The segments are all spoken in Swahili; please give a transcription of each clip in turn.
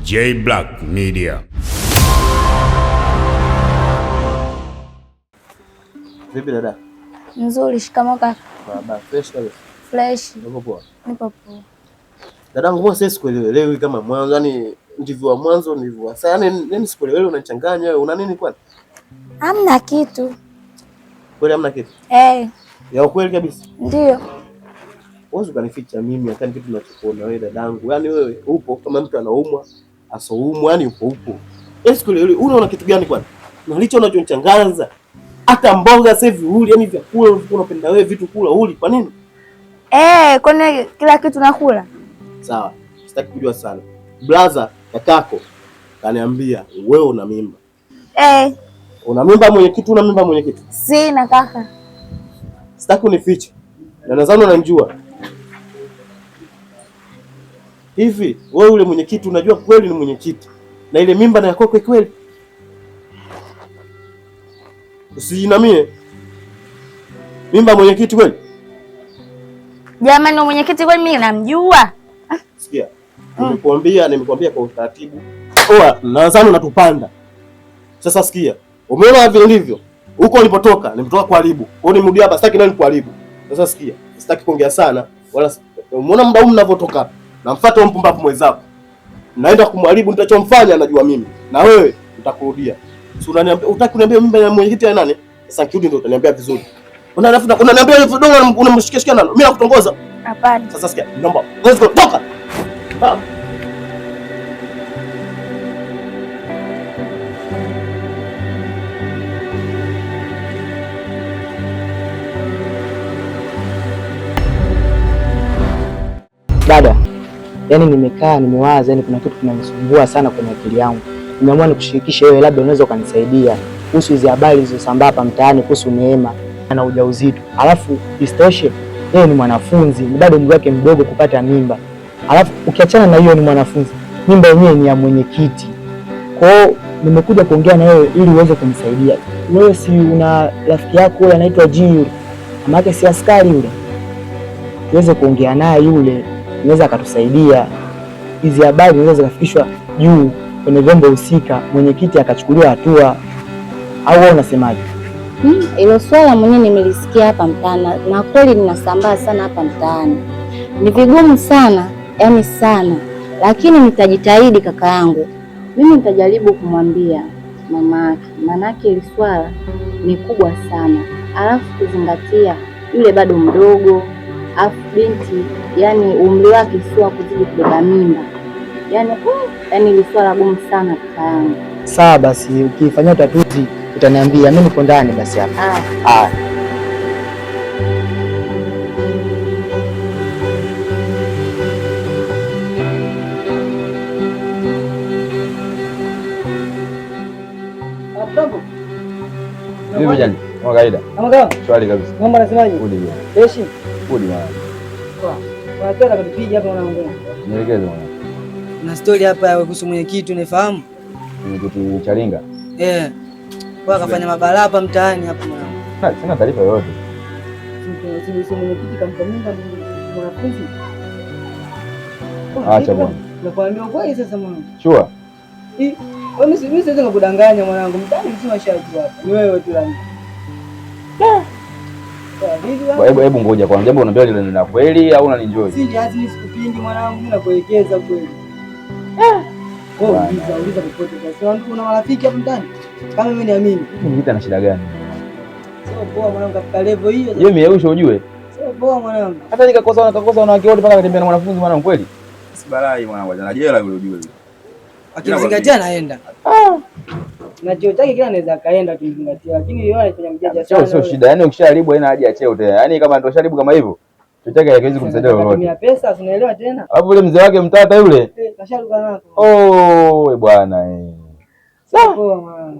J Black Media. Vipi dada? Nzuri, shikamoo kaka. Baba, fresh kabisa. Fresh. Uko poa? Niko poa. Dadangu, mbona sasa sikuelewi kama mwanzo, yani ndivyo wa mwanzo ndivyo wa sasa. Yani nini sikuelewi, unachanganya wewe, una nini kwani? Hamna kitu. Kweli hamna kitu? Ya ukweli kabisa. Ndio. Wewe ukanificha mimi akani kitu ninachokuona wewe dadangu. Yani wewe upo kama mtu anaumwa, asoumwa, yani upo. Sikuelewi, unaona kitu gani kwani? Na licho unachochangaza. Hata mboga sasa hivi uli, yani vyakula unapenda wewe vitu kula uli, kwa nini? Kwani kila kitu nakula? Sawa, sitaki kujua sana. Brother kakako kaniambia wewe una mimba. Una mimba mwenyekiti, una mimba mwenyekiti? Sina kaka. Sitaki unifiche. Na nadhani unanijua. Hivi wewe ule mwenyekiti unajua kweli ni mwenyekiti? Na ile mimba na yako kweli? Usijinamie. Mimba mwenyekiti kweli? Jamani, na mwenyekiti kweli mimi namjua. Sikia. Nimekuambia kwa utaratibu. Oa, nadhani unatupanda. Sasa sikia. Umeona vile ndivyo? Huko ulipotoka, nimetoka kuharibu. Kwa hiyo nimrudi hapa, sitaki nani kuharibu. Sasa sikia. Sitaki kuongea sana wala umeona muda huu mnavotoka. Namfuata mpumbavu mwenzako. Naenda kumharibu, nitachomfanya najua mimi. Na wewe utakurudia. Si unaniambia utaki kuniambia mimba ya mwenyekiti ya nani? Sasa kiudi ndio utaniambia vizuri. Unaniambia hivi dongo unamshikishia nani? Mimi nakutongoza. Hapana. Sasa sikia, naomba. Let's go. Toka. Dada, yani nimekaa nimewaza, yani kuna kitu kinanisumbua sana kwenye akili yangu. Nimeamua nikushirikishe wewe, labda unaweza ukanisaidia kuhusu hizo habari zilizosambaa hapa mtaani kuhusu Neema ana ujauzito. Alafu istoshe yeye ni mwanafunzi, ni bado umri wake mdogo kupata mimba. Alafu ukiachana na hiyo ni mwanafunzi, mimba yenyewe ni ya mwenyekiti. Kwa hiyo nimekuja kuongea na wewe ili uweze kunisaidia. Wewe si una rafiki yako yule anaitwa Jiu, ama yake si askari yule? Tuweze kuongea naye yule, inaweza akatusaidia. Hizi habari zinaweza zikafikishwa juu kwenye vyombo husika, mwenyekiti akachukuliwa hatua. Au wewe unasemaje? Hilo swala mwenyewe nimelisikia hapa mtaani na kweli linasambaa sana hapa mtaani. Ni vigumu sana, yani sana. Lakini nitajitahidi kaka yangu. Mimi nitajaribu kumwambia mama yake. Manake hili swala ni kubwa sana. Alafu kuzingatia yule bado mdogo. Alafu binti, yani umri wake sio kuzidi kubeba mimba. Yani ni swala gumu sana kaka yangu. Sawa basi, ukifanyia utatuzi utaniambia, mimi niko ndani basi hapa. Vipi jani? Kama kawaida. Kama kawaida. Swali kabisa. Mambo nasemaje? Udi bwana. Freshi. Udi bwana. Poa. Wanataka kutupiga hapa wanaongea. Nielekeze bwana. Na story hapa kuhusu mwenyekiti unafahamu? Mwenyekiti Chalinga. Kwa kafanya mabala hapa mtaani hapa mwanangu. Sina taarifa yoyote. Sisi mwenyekiti kampa mimba mwanafunzi. Acha bwana. Nakwambia ukweli sasa mwanangu. Sure. Mimi siwezi kukudanganya mwanangu, mtaani msima shati hapa. Ni wewe tu yani. Hebu ngoja kwanza, jambo unaambia ni la kweli au unanienjoy? Si lazima sikupingi mwanangu, mimi nakuelekeza kweli. Uliza popote kwa sababu kuna marafiki hapa mtaani. Kama mimi niamini. Mimi na shida gani? Sio poa mwanangu, katika level hiyo. Yeye mieusho ujue. Sio poa mwanangu. Hata nikakosa wanawake wote mpaka katembea na mwanafunzi mwanangu kweli? Si balai mwanangu, ana jela yule ujue. Akizingatia naenda. Na cheo chake kila anaweza kaenda kimzingatia, lakini yeye anafanya mjaja sana. Sio shida. Yaani ukishaharibu haina haja ya cheo tena. Yaani kama ndio shaharibu kama hivyo, cheo chake haiwezi kumsaidia lolote. Anatumia pesa, unaelewa tena? Hapo yule mzee wake mtata yule. Kasharuka nako. Bwana Sawa.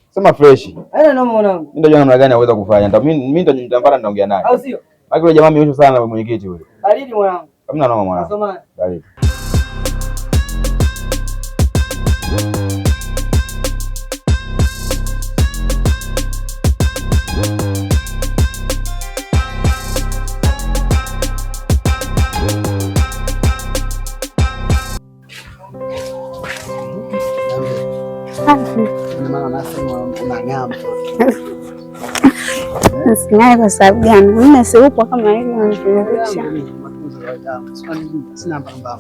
Sema fresh. Haina noma mwanangu. Mimi ndio namna gani aweza kufanya. Mimi nitampata nitaongea naye. Au sio? Baki yule jamaa mwisho sana mwenyekiti yule. Baridi mwanangu. Hamna noma mwanangu. Nasoma. Baridi. Maana nasema unang'ama. Sina kwa sababu gani? Mimi siupo kama hivi unanifikirisha. Sina mbamba.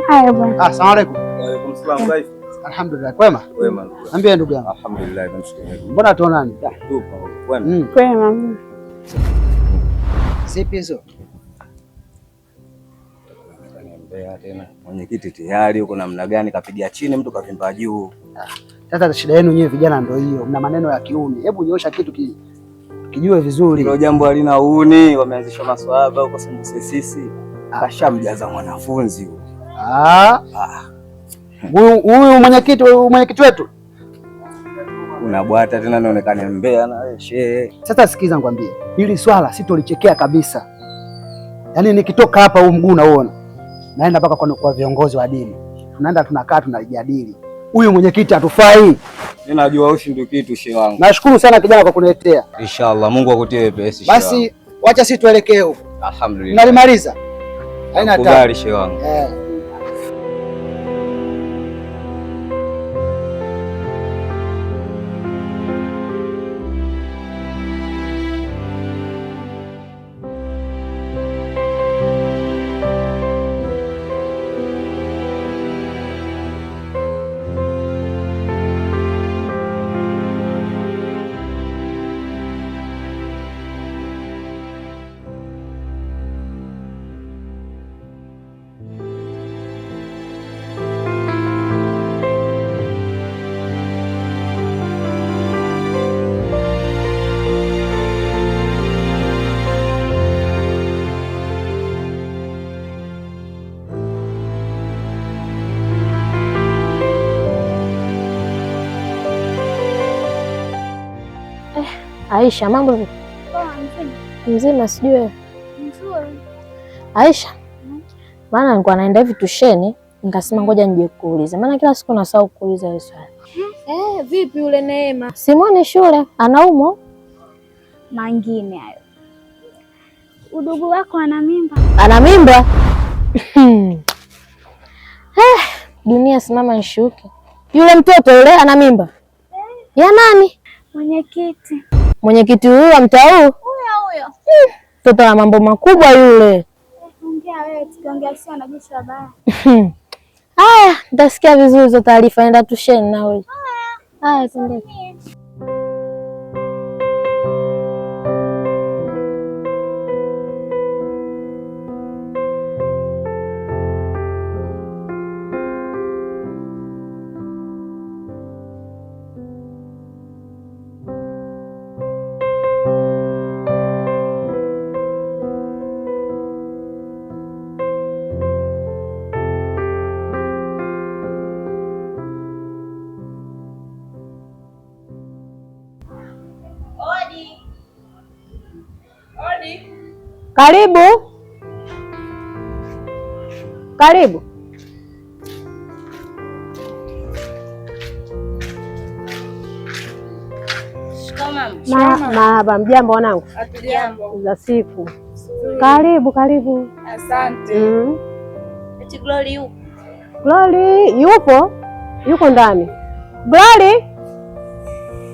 Haya bwana. Asalamu alaykum. Wa alaykum salaam. Dhaifu. Alhamdulillah. Kwema? Kwema. Ambia ndugu yangu. Alhamdulillah, tunashukuru. Mbona tuonani? Tupo. Kwema. Kwema. Zipi hizo? Kaniambia tena. Mwenyekiti tayari uko namna gani? Kapiga chini mtu kavimba juu. Sasa shida yenu nyewe vijana ndio hiyo. Mna maneno ya kiuni. Hebu nyosha kitu kijue vizuri. Hilo jambo halina uni, wameanzisha maswahaba huko sisi. Kashamjaza mwanafunzi huyo. Huyu mwenyekiti wetu. Unabwata tena naonekana mbea na wewe shehe. Sasa sikiza nikwambie. Hili swala sitolichekea kabisa. Yaani nikitoka hapa huu mguu unaona. Naenda mpaka kwa viongozi wa dini. Tunaenda tunakaa tunajadili. Huyu mwenyekiti hatufai. Mimi najua ushindi kitu shehe wangu. Nashukuru sana kijana kwa kuniletea. Inshallah Mungu akutie wepesi shehe. Basi wacha sisi tuelekee huko. Alhamdulillah. Nalimaliza. Haina Kubali shehe wangu. Aisha, mambo vipi? Mzima sijui. Nzuri. Aisha, maana nilikuwa naenda hivi tusheni, nikasema ngoja nije kuuliza. Maana kila siku nasahau kuuliza hiyo swali. Vipi yule Neema? Simoni shule, anaumwa. Mangine hayo. Udugu wako ana mimba? Ana mimba? Dunia simama nishuke. Yule mtoto yule ana mimba? Ya nani? Mwenyekiti. Mwenyekiti huyu wa mtaa huu? Huyo. Mtoto ana mambo makubwa yule. Ongea wewe, tukiongea sio na jeshi baya. Haya, nitasikia vizuri hizo taarifa, nenda tusheni na wewe. Haya, twende. Karibu. Karibu. Marahaba, mjambo wanangu? Hatujambo. Za siku. Karibu, karibu. Asante. Eti Glory yupo? Glory yupo? Yuko ndani. Glory?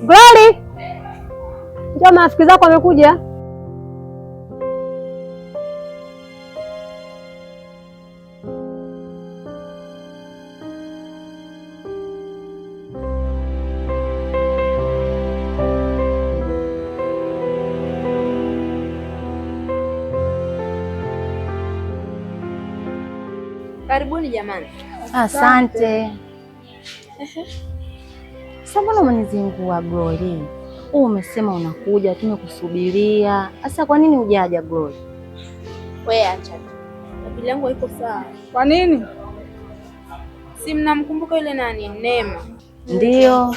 Glory? Njoo, marafiki zako wamekuja. Karibuni jamani. Asante. Sasa mbona umenizingua Glory? Umesema unakuja, tumekusubiria. Sasa kwa nini hujaja Glory? Wewe acha. Akili yangu haiko sawa. Kwa nini? Si mnamkumbuka yule nani? Neema. Ndio.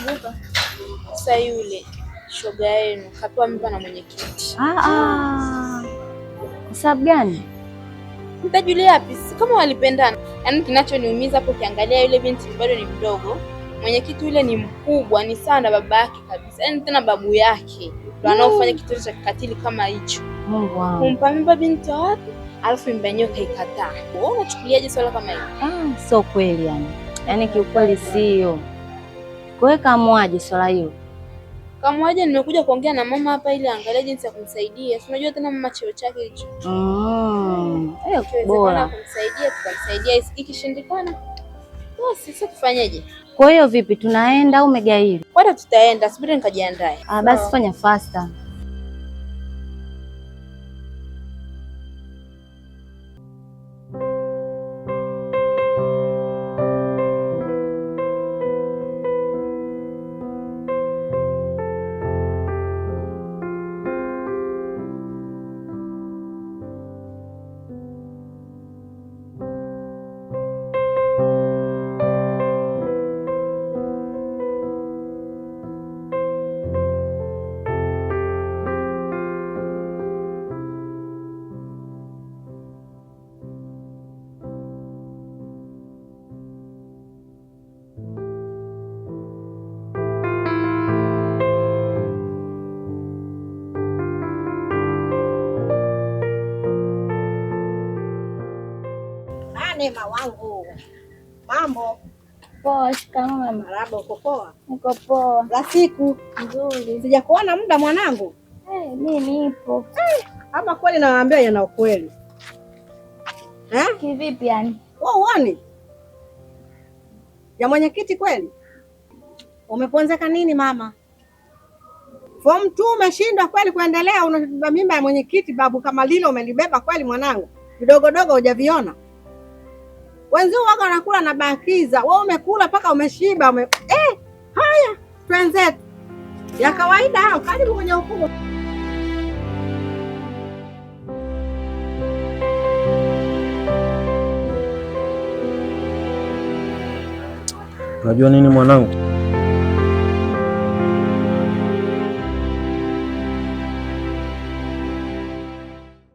Sasa yule shoga yenu kapewa mimba na mwenyekiti. Kwa sababu gani? Mtajulia wapi? Kama walipendana. Yaani kinachoniumiza hapo, ukiangalia yule binti bado ni mdogo. Mwenyekiti yule ni mkubwa, ni sawa na baba yake kabisa. Yaani tena babu yake ndio anaofanya kitendo cha kikatili kama hicho. Mungu wangu. Kumpa mimba binti wa watu, alafu mimba yenyewe kaikataa. Wewe unachukuliaje swala kama hilo? Sio kweli yani. Yaani kiukweli sio. Kwa hiyo kaamwaje swala hilo? Kamwaje, nimekuja kuongea na mama hapa ili angalie jinsi ya kumsaidia. Si unajua tena mama cheo chake hicho. Bora kumsaidia, tukamsaidia. Ikishindikana basi sasa tufanyeje? Kwa hiyo vipi, tunaenda au umegaili? Kwani tutaenda, subiri nikajiandae. Basi fanya faster. Neema wangu, mambo poa? Shikamoo mama. Marahaba, uko poa? Niko poa. La siku Nzuri. sijakuona muda mwanangu. Mimi nipo. Ama kweli nawaambia yana ukweli. Kivipi yani? Wewe uone ya mwenyekiti kweli? Umeponzeka nini mama? Form 2 umeshindwa kweli kuendelea, unabeba mimba ya mwenyekiti? Babu kama lile umelibeba kweli mwanangu? Vidogodogo hujaviona? Wenzio wako wanakula na bakiza, wewe umekula mpaka umeshiba haya twenzetu ya kawaida hao, karibu kwenye hukumu. Unajua nini mwanangu?